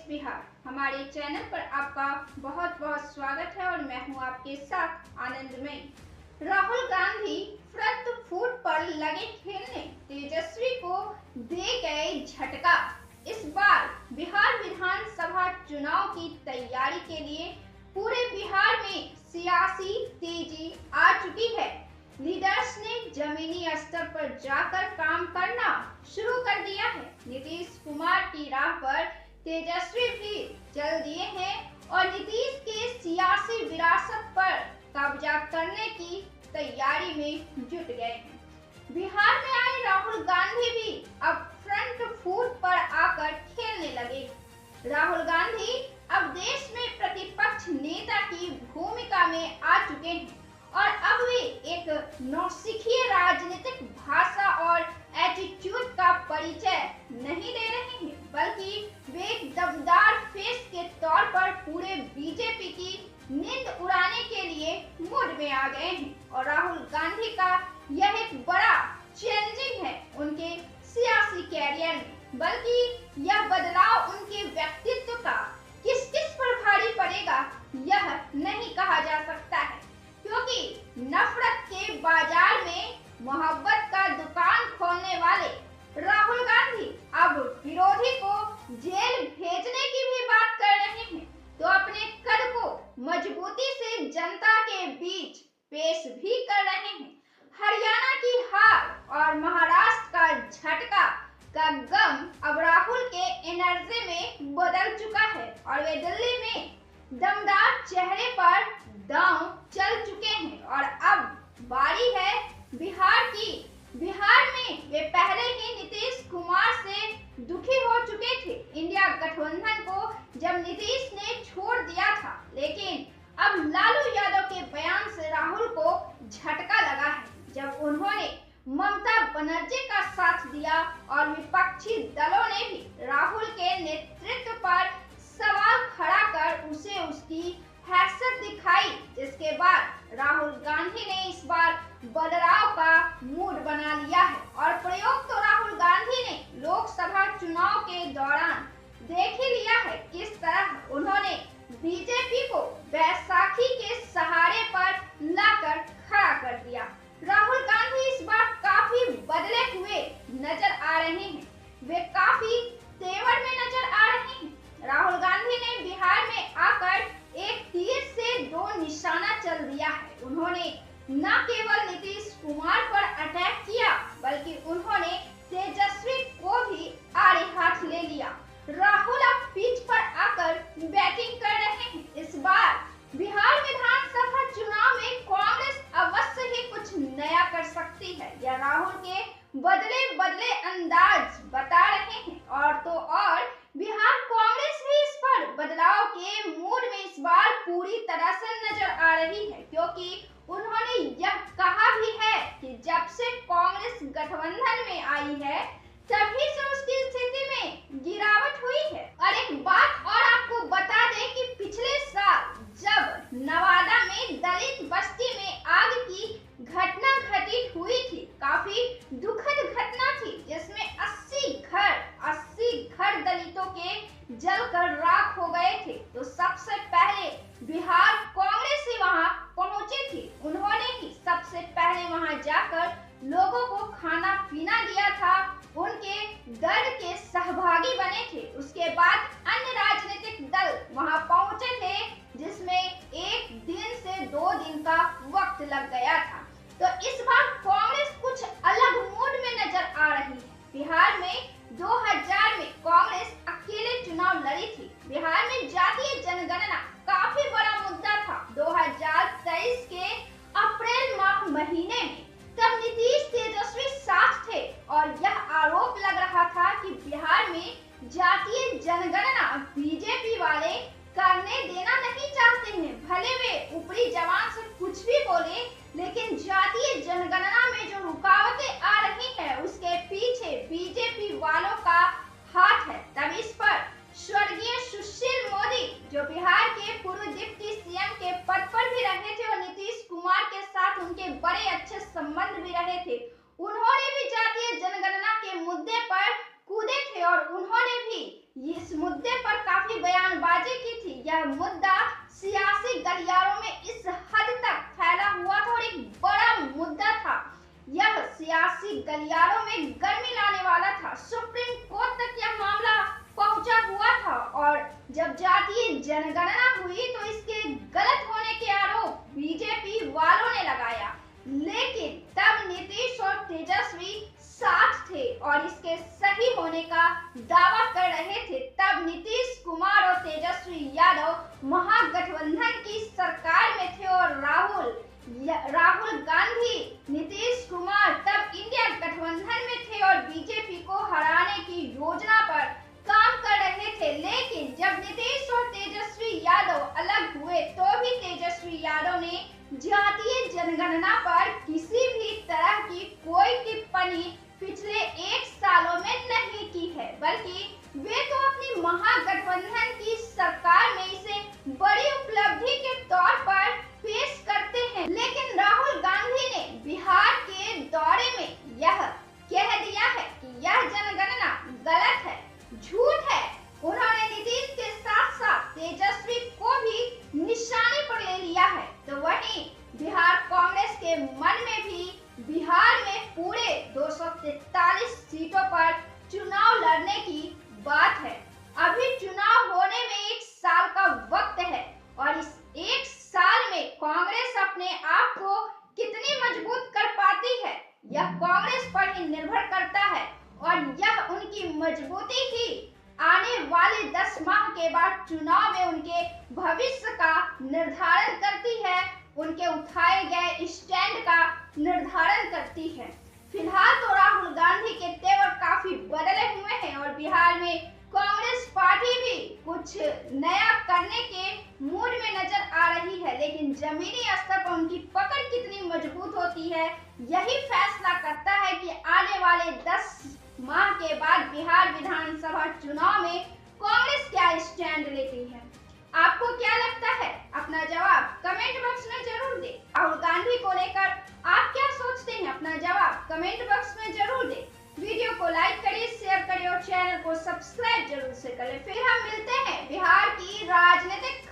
बिहार हमारे चैनल पर आपका बहुत बहुत स्वागत है और मैं हूं आपके साथ आनंदमयी। राहुल गांधी फ्रंट फुट पर लगे खेलने तेजस्वी को दे गए झटका। इस बार बिहार विधानसभा चुनाव की तैयारी के लिए पूरे बिहार में सियासी तेजी आ चुकी है। लीडर्स ने जमीनी स्तर पर जाकर काम करना शुरू कर दिया है। नीतीश कुमार की राह पर तेजस्वी भी चल दिए हैं और नीतीश के सियासी विरासत पर कब्जा करने की तैयारी में जुट गए हैं। बिहार में आए राहुल गांधी भी अब फ्रंट फुट पर आकर खेलने लगे। राहुल गांधी अब देश में प्रतिपक्ष नेता की भूमिका में आ चुके हैं और अब वे एक नौसिखिए राजनीतिक भाषा और एटीट्यूड का परिचय नहीं दे रहे हैं, बल्कि वे एक दमदार फेस के तौर पर पूरे बीजेपी की नींद उड़ाने के लिए मूड में आ गए हैं। और राहुल गांधी का यह एक बड़ा चेंजिंग है उनके सियासी कैरियर में, बल्कि यह बदलाव उनके व्यक्तित्व का किस किस पर भारी पड़ेगा यह नहीं कहा जा सकता है, क्योंकि नफरत के बाजार में मोहब्बत का दुकान खोलने वाले राहुल गांधी अब विरोधी को जेल भेजने की भी बात कर रहे हैं, तो अपने कद को मजबूती से जनता के बीच पेश भी कर रहे हैं। हरियाणा की हार और महाराष्ट्र का झटका का गम अब राहुल के एनर्जी में बदल चुका है और वे दिल्ली में दमदार चेहरे पर दांव चल चुके हैं और अब बारी है बिहार की। बिहार में वे पहले ही नीतीश कुमार से दुखी हो चुके थे। इंडिया गठबंधन को जब नीतीश ने छोड़ दिया था, लेकिन अब लालू यादव के बयान से राहुल को झटका लगा है, जब उन्होंने ममता बनर्जी का साथ दिया और विपक्षी दलों ने भी राहुल के नेतृत्व पर सवाल खड़ा कर उसे उसकी हैसियत दिखाई, जिसके बाद राहुल गांधी ने इस बार बदलाव का मूड बना लिया है। और प्रयोग तो राहुल गांधी ने लोकसभा चुनाव के दौरान देख ही लिया है, किस तरह उन्होंने बीजेपी को बैसाखी के सहारे पर लाकर खड़ा कर दिया। राहुल गांधी इस बार काफी बदले हुए नजर आ रहे हैं, वे काफी तेवर में नजर आ रहे हैं। राहुल गांधी ने बिहार में आकर एक तीर से दो निशाना चल दिया है। उन्होंने न केवल नीतीश कुमार पर अटैक किया, बल्कि उन्होंने तेजस्वी को भी आड़े हाथ ले लिया। राहुल अब पिच पर आकर बैटिंग कर रहे हैं। इस बार बिहार विधानसभा चुनाव में कांग्रेस अवश्य ही कुछ नया कर सकती है, यह राहुल के बदले बदले अंदाज बता रहे हैं। और तो और बिहार कांग्रेस भी इस पर बदलाव के मूड में इस बार पूरी तरह से नजर आ रही है, क्योंकि उन्होंने यह कहा भी है कि जब से कांग्रेस गठबंधन में आई है तभी से उसकी स्थिति में गिरावट हुई है। और एक बात और आपको बता दें कि पिछले साल जब नवादा में दलित बस्ती में आग की घटना घटित हुई थी, काफी दुखद घटना थी, जिसमें 80 घर दलितों के जलकर राख हो गए थे, तो सबसे पहले बिहार कांग्रेस ही वहां पहुंची थी। उन्होंने ही सबसे पहले वहां जाकर लोगों को खाना पीना दिया था, उनके दर्द के सहभागी बने थे। उसके बाद अन्य राजनीतिक दल वहां पहुंचे थे, जिसमें एक दिन से 2 दिन का वक्त लग गया था। तो इस बार कांग्रेस कुछ अलग मूड में नजर आ रही है। बिहार में 2000 में कांग्रेस अकेले चुनाव लड़ी थी। बिहार में जातीय जनगणना काफी बड़ा मुद्दा था। 2023 के अप्रैल महीने में तब नीतीश तेजस्वी साथ थे और यह आरोप लग रहा था कि बिहार में जातीय जनगणना बीजेपी वाले करने देना नहीं चाहते हैं। भले वे ऊपरी जबान से कुछ भी बोले, लेकिन जातीय जनगणना में जो रुकावटें आ रही है उसके पीछे बीजेपी वालों का हाथ है। तब इस पर स्वर्गीय सुशील मोदी, जो बिहार के पूर्व डिप्टी सीएम के पद पर भी रहे थे और नीतीश कुमार के साथ उनके बड़े अच्छे संबंध भी रहे थे, उन्होंने भी जातीय जनगणना के मुद्दे पर कूदे थे और उन्होंने भी इस मुद्दे पर काफी यह मुद्दा सियासी गलियारों में इस हद तक फैला हुआ था और एक बड़ा मुद्दा था। यह सियासी गलियारों में गर्मी लाने वाला था। सुप्रीम कोर्ट तक यह मामला पहुंचा हुआ था और जब जातीय जनगणना हुई तो इसके गलत होने के आरोप बीजेपी वालों ने लगाया, लेकिन तब नीतीश और तेजस्वी साथ थे और इसके सही होने का दावा कर रहे थे। तब नीतीश कुमार और तेजस्वी यादव महागठबंधन की सरकार में थे और राहुल गांधी, नीतीश कुमार तब इंडिया गठबंधन में थे और बीजेपी को हराने की योजना पर काम कर रहे थे। लेकिन जब नीतीश और तेजस्वी यादव अलग हुए तो भी तेजस्वी यादव ने जातीय जनगणना पर किसी भी तरह की कोई टिप्पणी पिछले 1 सालों में नहीं की है, बल्कि वे तो अपनी महागठबंधन की सरकार में इसे बड़ी उपलब्धि के तौर पर पेश करते हैं। लेकिन राहुल गांधी ने बिहार के दौरे में यह कह दिया है कि यह जनगणना गलत है, झूठ है। उन्होंने नीतीश के साथ साथ तेजस्वी को भी निशाने पर ले लिया है। तो वहीं बिहार कांग्रेस के मन में भी बिहार में पूरे 243 सीटों पर चुनाव लड़ने की बात है। अभी चुनाव होने में 1 साल का वक्त है और इस 1 साल में कांग्रेस अपने आप को कितनी मजबूत कर पाती है, यह कांग्रेस पर ही निर्भर करता है और यह उनकी मजबूती ही आने वाले 10 माह के बाद चुनाव में उनके भविष्य का निर्धारण करती है, उनके उठाए गए स्टैंड का निर्धारण करती है। फिलहाल तो राहुल गांधी के तेवर काफी बदले हुए हैं और बिहार में कांग्रेस पार्टी भी कुछ नया करने के मूड में नजर आ रही है, लेकिन जमीनी स्तर पर उनकी पकड़ कितनी मजबूत होती है यही फैसला करता है कि आने वाले 10 माह के बाद बिहार विधानसभा चुनाव में कांग्रेस क्या स्टैंड लेती है। आपको क्या लगता है? अपना जवाब कमेंट बॉक्स में जरूर दें। राहुल गांधी को लेकर आप क्या सोचते हैं? अपना जवाब कमेंट बॉक्स में जरूर दें। वीडियो को लाइक करिए, शेयर करिए और चैनल को सब्सक्राइब जरूर से करें। फिर हम मिलते हैं बिहार की राजनीतिक